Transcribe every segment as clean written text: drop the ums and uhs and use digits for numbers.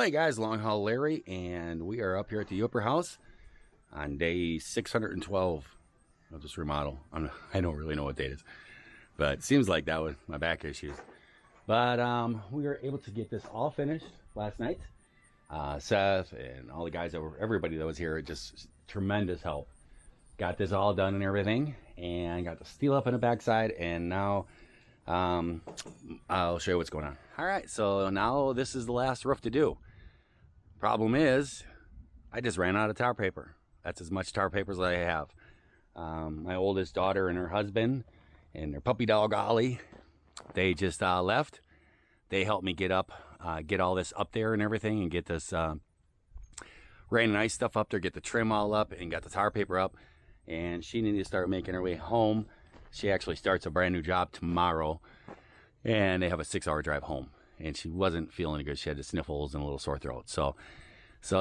Hey guys, Long Haul Larry, and we are up here at the Yooper House on day 612 of this remodel. I don't really know what date it is, but it seems like that was my back issues. But we were able to get this all finished last night. Seth and all the guys everybody that was here, just tremendous help. Got this all done and everything, and got the steel up on the backside, and now I'll show you what's going on. All right, so now this is the last roof to do. Problem is, I just ran out of tar paper. That's as much tar paper as I have. My oldest daughter and her husband and their puppy dog Ollie, they just left. They helped me get all this up there and everything, and get this rain and ice stuff up there, get the trim all up, and got the tar paper up. And she needed to start making her way home. She actually starts a brand new job tomorrow, and they have a 6-hour drive home. And she wasn't feeling good. She had the sniffles and a little sore throat. So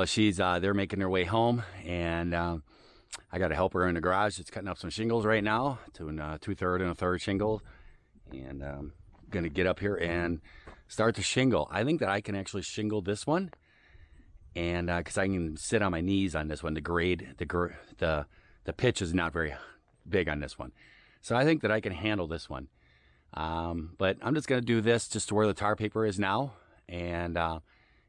she's they're making their way home, and I got to help her in the garage. It's cutting up some shingles right now, to a 2/3 and a 1/3 shingle, and gonna get up here and start the shingle. I think that I can actually shingle this one, and because I can sit on my knees on this one. The pitch is not very big on this one, so I think that I can handle this one. But I'm just going to do this just to where the tar paper is now. And,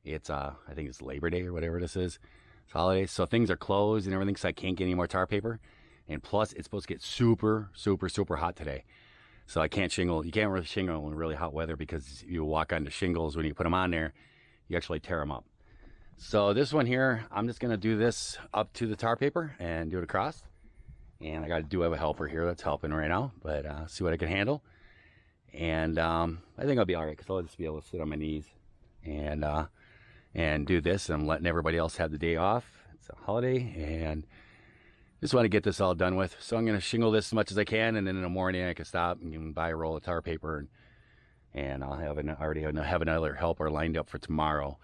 it's, I think it's Labor Day or whatever this is. It's holiday. So things are closed and everything. So I can't get any more tar paper. And plus it's supposed to get super, super, super hot today. So I can't shingle. You can't really shingle in really hot weather, because you walk onto shingles when you put them on there, you actually tear them up. So this one here, I'm just going to do this up to the tar paper and do it across. And I have a helper here that's helping right now, but, see what I can handle. And I think I'll be all right, because I'll just be able to sit on my knees and do this. And I'm letting everybody else have the day off. It's a holiday, and just want to get this all done with. So I'm going to shingle this as much as I can, and then in the morning I can stop and buy a roll of tar paper, and I'll already have another helper lined up for tomorrow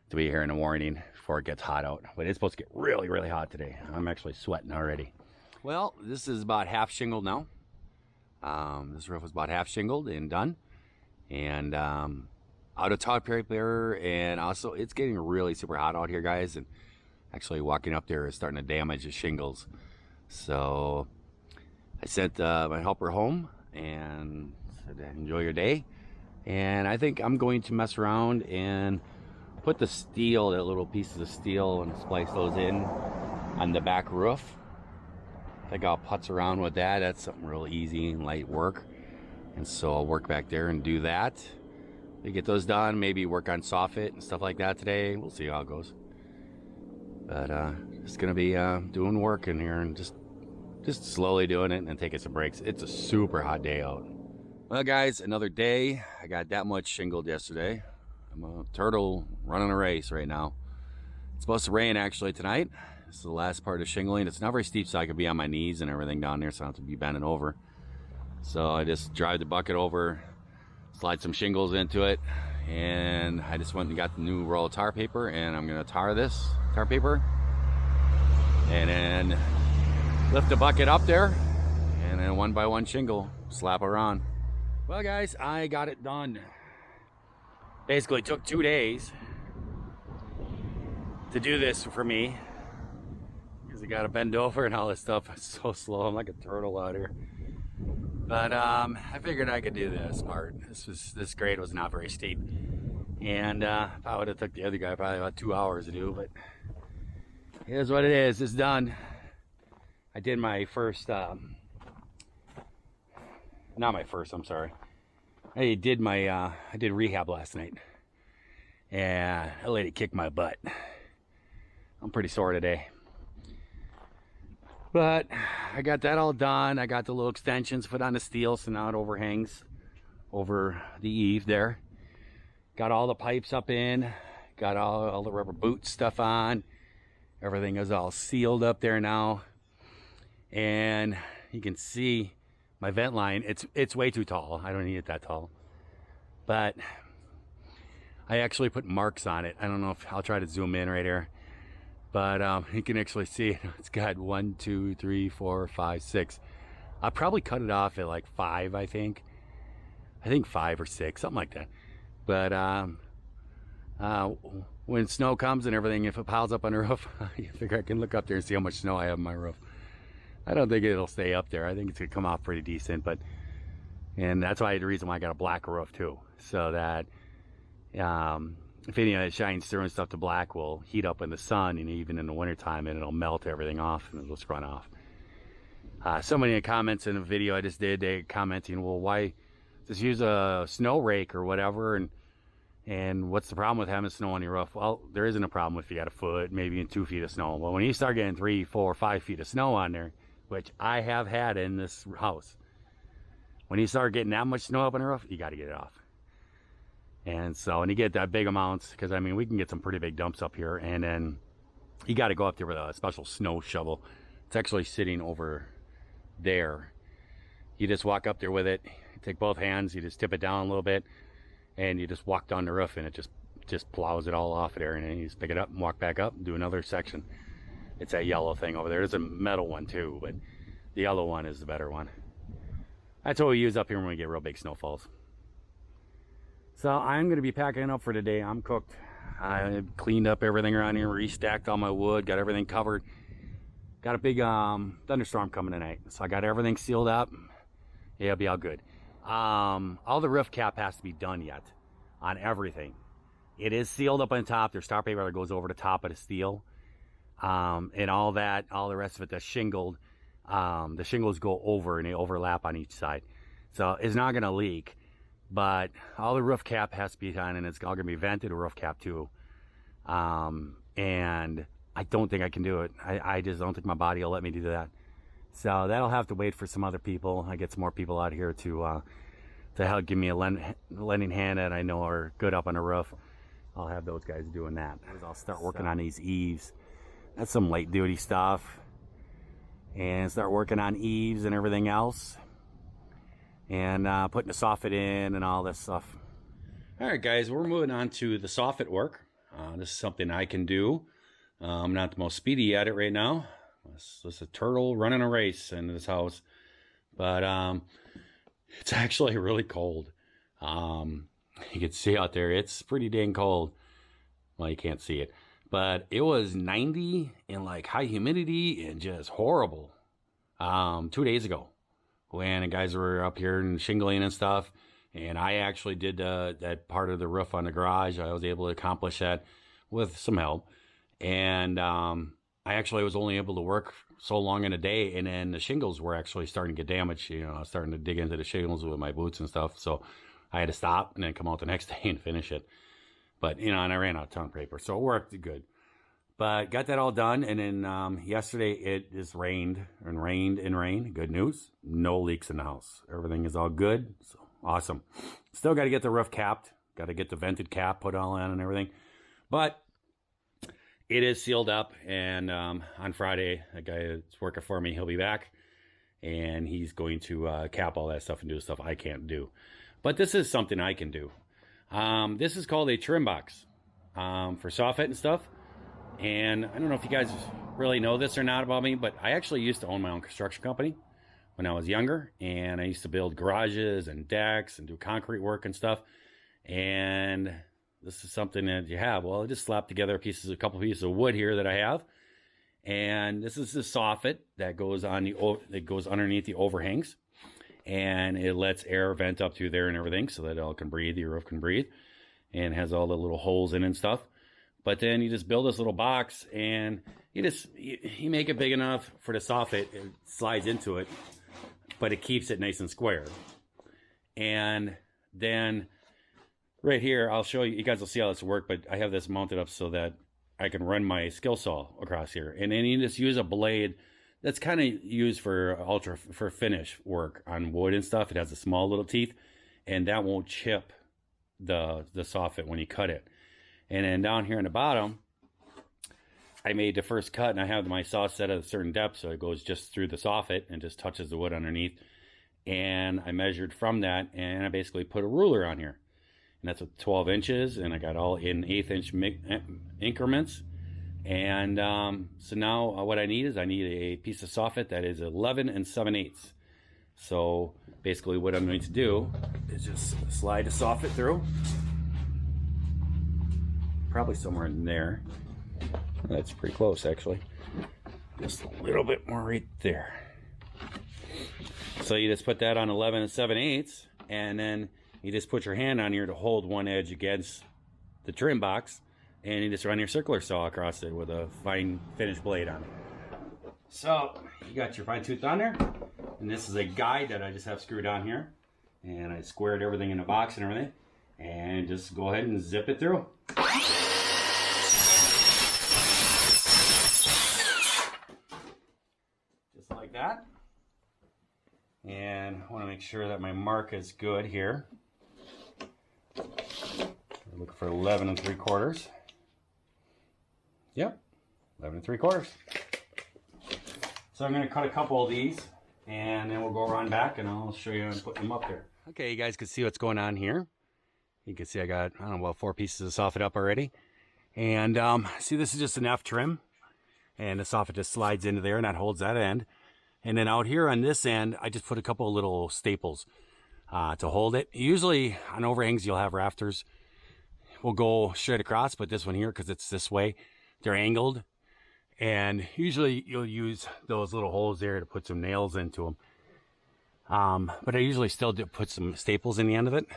to be here in the morning before it gets hot out. But it's supposed to get really, really hot today. I'm actually sweating already. Well, this is about half shingled now. This roof was about half shingled and done, and out of tar paper, and also it's getting really super hot out here, guys, and actually walking up there is starting to damage the shingles. So I sent my helper home and said, enjoy your day. And I think I'm going to mess around and put the steel, that little pieces of steel, and splice those in on the back roof. I think I'll putz around with that. That's something real easy and light work. And so I'll work back there and do that. We get those done, maybe work on Soffit and stuff like that today. We'll see how it goes. But it's gonna be doing work in here, and just slowly doing it and taking some breaks. It's a super hot day out. Well guys, another day. I got that much shingled yesterday. I'm a turtle running a race right now. It's supposed to rain actually tonight. This is the last part of shingling. It's not very steep, so I could be on my knees and everything down there, so I don't have to be bending over. So I just drive the bucket over, slide some shingles into it, and I just went and got the new roll of tar paper, and I'm gonna tar this tar paper, and then lift the bucket up there, and then one by one shingle, slap her on. Well guys, I got it done. Basically took 2 days to do this for me, because I gotta bend over and all this stuff. It's so slow. I'm like a turtle out here. But I figured I could do this part. This grade was not very steep, and if I would have took the other guy probably about 2 hours to do. But here's what it is. It's done. I did my first. Not my first. I'm sorry. I did rehab last night, and that lady kicked my butt. I'm pretty sore today. But I got that all done. I got the little extensions put on the steel, so now it overhangs over the eave there. Got all the pipes up in. Got all the rubber boot stuff on. Everything is all sealed up there now. And you can see my vent line. It's way too tall. I don't need it that tall. But I actually put marks on it. I don't know if I'll try to zoom in right here. But you can actually see it's got 1, 2, 3, 4, 5, 6. I'll probably cut it off at like 5, I think. I think 5 or 6, something like that. But when snow comes and everything, if it piles up on the roof, you figure I can look up there and see how much snow I have on my roof. I don't think it'll stay up there. I think it's gonna come off pretty decent, but, and that's why the reason why I got a black roof too, so that if any of it shines through and stuff, the black will heat up in the sun, and even in the wintertime, and it'll melt everything off and it'll just run off. Somebody in the comments in a video I just did, they commenting, well, why just use a snow rake or whatever, and what's the problem with having snow on your roof? Well, there isn't a problem if you got a foot, maybe in 2 feet of snow. But when you start getting 3, 4, 5 feet of snow on there, which I have had in this house, when you start getting that much snow up on the roof, you got to get it off. And so, and you get that big amounts, because I mean, we can get some pretty big dumps up here, and then you got to go up there with a special snow shovel. It's actually sitting over there. You just walk up there with it, take both hands, you just tip it down a little bit, and you just walk down the roof, and it just plows it all off there, and then you just pick it up and walk back up and do another section. It's that yellow thing over there. There's a metal one too, but the yellow one is the better one. That's what we use up here when we get real big snowfalls. So I'm going to be packing up for today. I'm cooked. I cleaned up everything around here, restacked all my wood, got everything covered. Got a big thunderstorm coming tonight, so I got everything sealed up. Yeah, it'll be all good. All the roof cap has to be done yet on everything. It is sealed up on top. There's tar paper that goes over the top of the steel, and all that, all the rest of it that's shingled. The shingles go over and they overlap on each side, so it's not going to leak. But all the roof cap has to be done, and it's all going to be vented, a roof cap too. And I don't think I can do it. I just don't think my body will let me do that. So that'll have to wait for some other people. I get some more people out here to help give me a lending hand that I know are good up on the roof. I'll have those guys doing that. I'll start working on these eaves. That's some light duty stuff. And start working on eaves and everything else. And putting the soffit in and all this stuff. All right, guys, we're moving on to the soffit work. This is something I can do. I'm not the most speedy at it right now. This is a turtle running a race in this house. But it's actually really cold. You can see out there, it's pretty dang cold. Well, you can't see it. But it was 90 and like high humidity and just horrible 2 days ago. When the guys were up here and shingling and stuff, and I actually did that part of the roof on the garage. I was able to accomplish that with some help, and I actually was only able to work so long in a day, and then the shingles were actually starting to get damaged. You know, I was starting to dig into the shingles with my boots and stuff, so I had to stop and then come out the next day and finish it. But you know, and I ran out of toilet paper, so it worked good. But got that all done, and then yesterday it just rained and rained and rained. Good news, no leaks in the house. Everything is all good, so awesome. Still got to get the roof capped. Got to get the vented cap put all on and everything. But it is sealed up, and on Friday, a guy that's working for me, he'll be back, and he's going to cap all that stuff and do the stuff I can't do. But this is something I can do. This is called a trim box for soffit and stuff. And I don't know if you guys really know this or not about me, but I actually used to own my own construction company when I was younger. And I used to build garages and decks and do concrete work and stuff. And this is something that you have. Well, I just slapped together a couple pieces of wood here that I have. And this is the soffit that goes underneath the overhangs. And it lets air vent up through there and everything so that it all can breathe, your roof can breathe. And has all the little holes in and stuff. But then you just build this little box, and you make it big enough for the soffit. It slides into it, but it keeps it nice and square. And then right here, I'll show you. You guys will see how this works. But I have this mounted up so that I can run my skill saw across here, and then you just use a blade that's kind of used for finish work on wood and stuff. It has a small little teeth, and that won't chip the soffit when you cut it. And then down here in the bottom, I made the first cut, and I have my saw set at a certain depth, so it goes just through the soffit and just touches the wood underneath. And I measured from that, and I basically put a ruler on here. And that's 12 inches, and I got all in 1/8 inch increments. And so now what I need is a piece of soffit that is 11 7/8. So basically what I'm going to do is just slide the soffit through. probably somewhere in there. That's pretty close, actually. Just a little bit more right there. So you just put that on 11 7/8, and then you just put your hand on here to hold one edge against the trim box, and you just run your circular saw across it with a fine finish blade on it. So you got your fine tooth on there, and this is a guide that I just have screwed on here, and I squared everything in the box and everything, and just go ahead and zip it through. Just like that. And I want to make sure that my mark is good here. Look for 11 3/4. Yep, 11 3/4. So I'm going to cut a couple of these, and then we'll go around back and I'll show you how I'm putting them up there. Okay, you guys can see what's going on here. You can see I got, I don't know, about 4 pieces of soffit up already. And see, this is just an F trim, and the soffit just slides into there and that holds that end. And then out here on this end, I just put a couple of little staples to hold it. Usually on overhangs, you'll have rafters. We'll go straight across, but this one here, because it's this way, they're angled. And usually you'll use those little holes there to put some nails into them. But I usually still do put some staples in the end of it.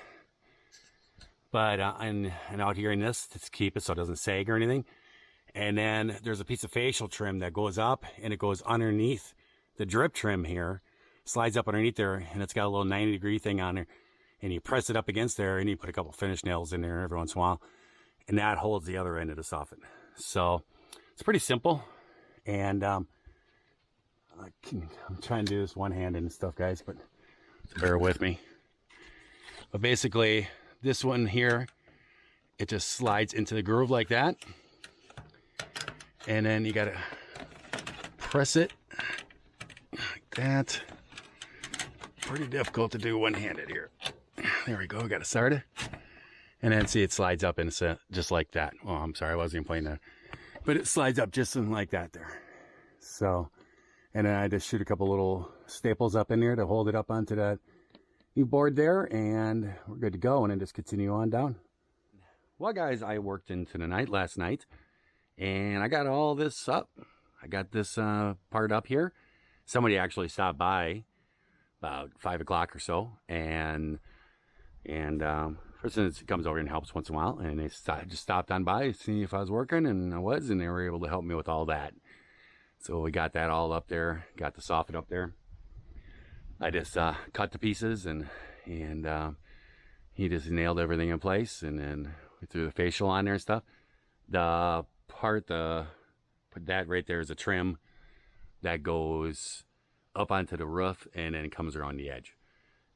But and out here in this, to keep it so it doesn't sag or anything. And then there's a piece of facial trim that goes up, and it goes underneath the drip trim here, slides up underneath there, and it's got a little 90-degree thing on there, and you press it up against there, and you put a couple finish nails in there every once in a while, and that holds the other end of the soffit. So it's pretty simple, and I'm trying to do this one-handed and stuff, guys, but bear with me. But basically, this one here, it just slides into the groove like that, and then you gotta press it that. Pretty difficult to do one-handed here. There we go, got it started. And then see, it slides up and just like that. Oh, I'm sorry, I wasn't even playing that. But it slides up just like that there. So, and then I just shoot a couple little staples up in there to hold it up onto that new board there, and we're good to go, and then just continue on down. Well, guys, I worked into the night last night, and I got all this up. I got this part up here. Somebody actually stopped by about 5 o'clock or so, and person comes over and helps once in a while, and they just stopped on by to see if I was working, and I was, and they were able to help me with all that. So we got that all up there, got the soffit up there. I just cut the pieces, and he just nailed everything in place, and then we threw the facial on there and stuff. The part, put that right there is a trim that goes up onto the roof and then it comes around the edge.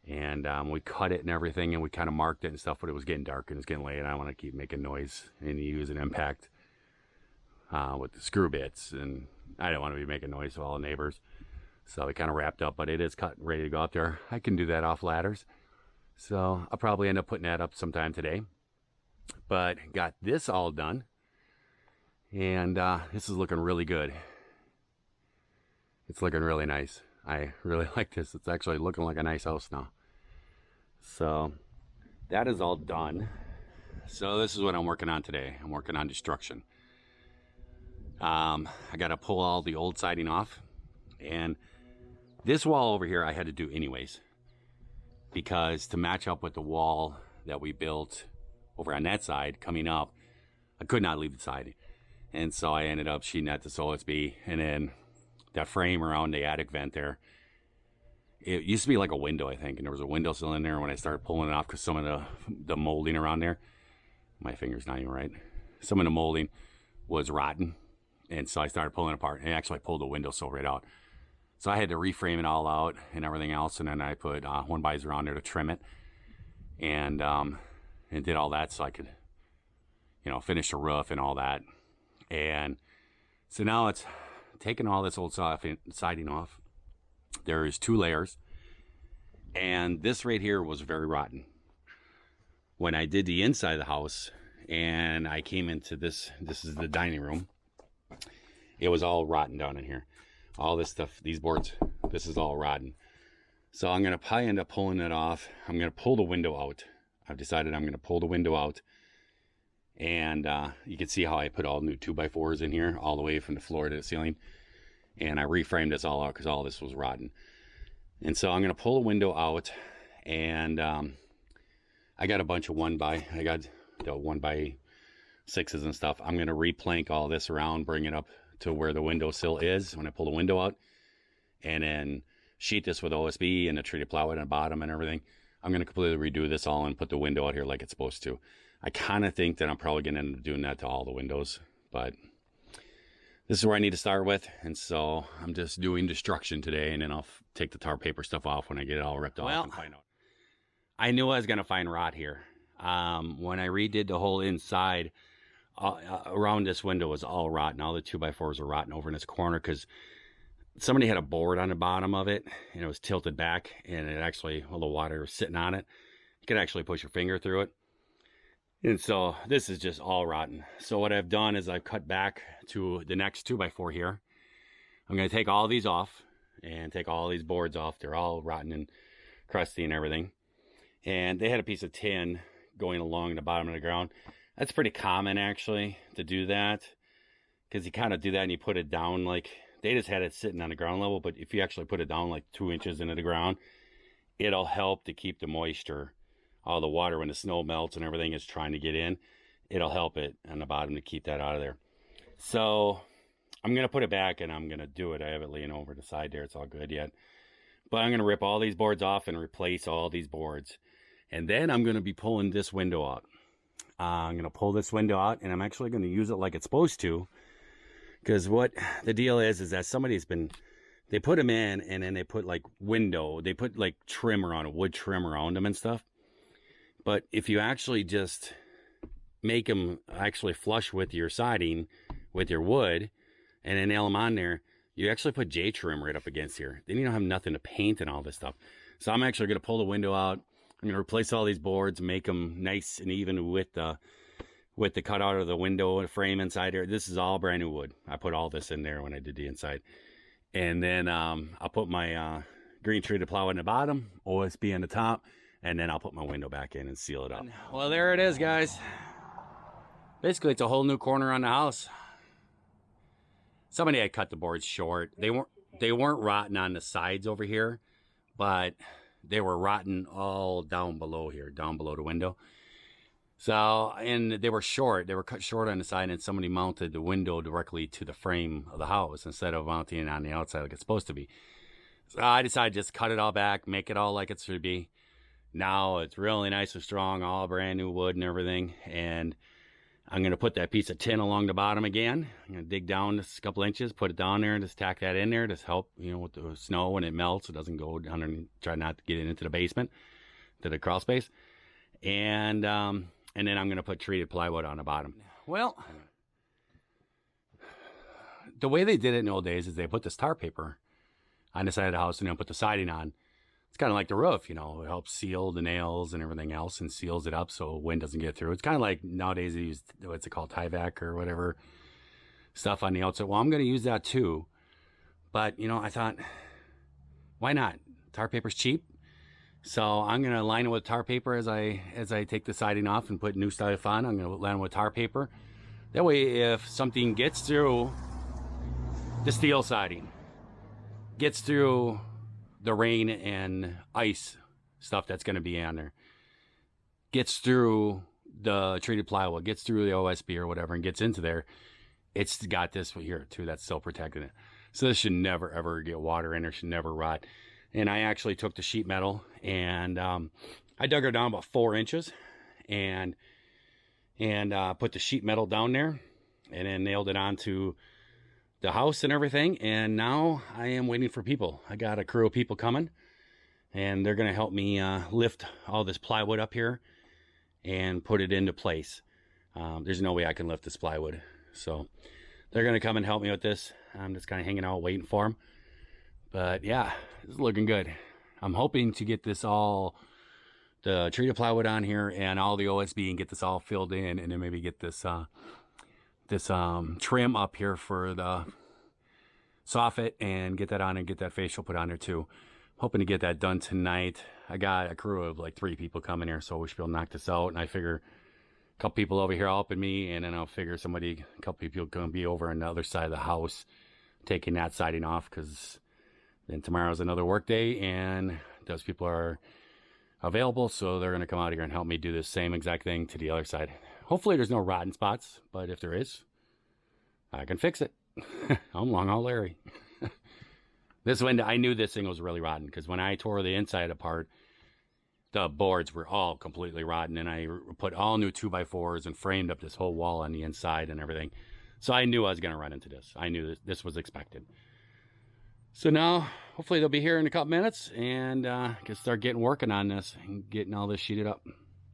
And we cut it and everything, and we kind of marked it and stuff, but it was getting dark and it's getting late, and I don't want to keep making noise and use an impact with the screw bits, and I don't want to be making noise to all the neighbors. So we kind of wrapped up, but it is cut and ready to go up there. I can do that off ladders, so I'll probably end up putting that up sometime today. But got this all done, and this is looking really good. It's looking really nice. I really like this. It's actually looking like a nice house now. So that is all done. So this is what I'm working on today. I'm working on destruction. I got to pull all the old siding off, and this wall over here I had to do anyways, because to match up with the wall that we built over on that side coming up, I could not leave the siding, and so I ended up sheeting that to OSB, and then that frame around the attic vent there, it used to be like a window, I think, and there was a windowsill in there when I started pulling it off, because some of the molding around there, my finger's not even right, some of the molding was rotten, and so I started pulling it apart, and actually I pulled the windowsill right out. So I had to reframe it all out and everything else, and then I put one visor on there to trim it, and did all that so I could, finish the roof and all that. And so now it's taking all this old siding off. There's 2 layers, and this right here was very rotten. When I did the inside of the house and I came into this is the dining room, it was all rotten down in here. All this stuff, these boards, this is all rotten. So I'm gonna probably end up pulling it off. I'm gonna pull the window out. I've decided I'm gonna pull the window out And you can see how I put all new 2x4s in here, all the way from the floor to the ceiling. And I reframed this all out because all this was rotten. And so I'm going to pull a window out, and I got a bunch of I got the 1x6s and stuff. I'm going to replank all this around, bring it up to where the windowsill is when I pull the window out, and then sheet this with OSB and the treated plywood on the bottom and everything. I'm going to completely redo this all and put the window out here like it's supposed to. I kind of think that I'm probably going to end up doing that to all the windows, but this is where I need to start with. And so I'm just doing destruction today, and then I'll take the tar paper stuff off when I get it all ripped off and find out. I knew I was going to find rot here. When I redid the whole inside, around this window was all rotten. All the 2x4s were rotten over in this corner because somebody had a board on the bottom of it, and it was tilted back, and it actually, well, the water was sitting on it. You could actually push your finger through it. And so this is just all rotten. So what I've done is I've cut back to the next 2x4 here. I'm going to take all these off and take all these boards off. They're all rotten and crusty and everything. And they had a piece of tin going along the bottom of the ground. That's pretty common, actually, to do that, because you kind of do that and you put it down. Like, they just had it sitting on the ground level, but if you actually put it down like 2 inches into the ground, it'll help to keep the moisture, all the water when the snow melts and everything is trying to get in. It'll help it on the bottom to keep that out of there. So I'm going to put it back, and I'm going to do it. I have it laying over the side there. It's all good yet. But I'm going to rip all these boards off and replace all these boards. And then I'm going to be pulling this window out. I'm going to pull this window out, and I'm actually going to use it like it's supposed to. Because what the deal is that somebody's been, they put them in, and then they put like they put like trim around it, wood trim around them and stuff. But if you actually just make them actually flush with your siding, with your wood, and then nail them on there, you actually put J-trim right up against here. Then you don't have nothing to paint and all this stuff. So I'm actually going to pull the window out. I'm going to replace all these boards, make them nice and even with the cutout of the window frame inside here. This is all brand new wood. I put all this in there when I did the inside. And then I'll put my green treated plywood in the bottom, OSB on the top, and then I'll put my window back in and seal it up. Well, there it is, guys. Basically, it's a whole new corner on the house. Somebody had cut the boards short. They weren't rotten on the sides over here, but they were rotten all down below here, down below the window. So, and they were short. They were cut short on the side, and somebody mounted the window directly to the frame of the house instead of mounting it on the outside like it's supposed to be. So I decided to just cut it all back, make it all like it should be. Now it's really nice and strong, all brand new wood and everything. And I'm going to put that piece of tin along the bottom again. I'm going to dig down just a couple inches, put it down there, and just tack that in there to help, you know, with the snow when it melts. It doesn't go underneath, try not to get it into the basement, to the crawl space. And then I'm going to put treated plywood on the bottom. Well, the way they did it in the old days is they put this tar paper on the side of the house and then put the siding on. It's kind of like the roof, you know, it helps seal the nails and everything else and seals it up so wind doesn't get through. It's kind of like nowadays they use, what's it called, Tyvek or whatever stuff on the outside. Well, I'm going to use that too. But, you know, I thought, why not? Tar paper's cheap. So I'm going to line it with tar paper as I take the siding off and put new stuff on. I'm going to line it with tar paper. That way, if something gets through the steel siding, gets through the rain and ice stuff that's going to be on there, gets through the treated plywood, gets through the OSB or whatever, and gets into there, it's got this here too that's still protecting it. So this should never ever get water in there, should never rot. And I actually took the sheet metal and I dug her down about 4 inches and put the sheet metal down there and then nailed it onto the house and everything. And now I am waiting for people. I got a crew of people coming, and they're going to help me lift all this plywood up here and put it into place. There's no way I can lift this plywood, so they're going to come and help me with this. I'm just kind of hanging out waiting for them. But yeah, it's looking good. I'm hoping to get this all, the treated plywood on here and all the OSB, and get this all filled in, and then maybe get this trim up here for the soffit and get that on and get that facial put on there too. Hoping to get that done tonight. I got a crew of like 3 people coming here, so we should be able to knock this out. And I figure a couple people over here helping me, and then I'll figure a couple people going to be over on the other side of the house taking that siding off, because then tomorrow's another work day and those people are available, so they're going to come out here and help me do this same exact thing to the other side. Hopefully there's no rotten spots, but if there is, I can fix it. I'm Long Haul Larry. This window, I knew this thing was really rotten, because when I tore the inside apart, the boards were all completely rotten, and I put all new 2x4s and framed up this whole wall on the inside and everything. So I knew I was going to run into this. I knew this was expected. So now, hopefully they'll be here in a couple minutes, and can start working on this and getting all this sheeted up.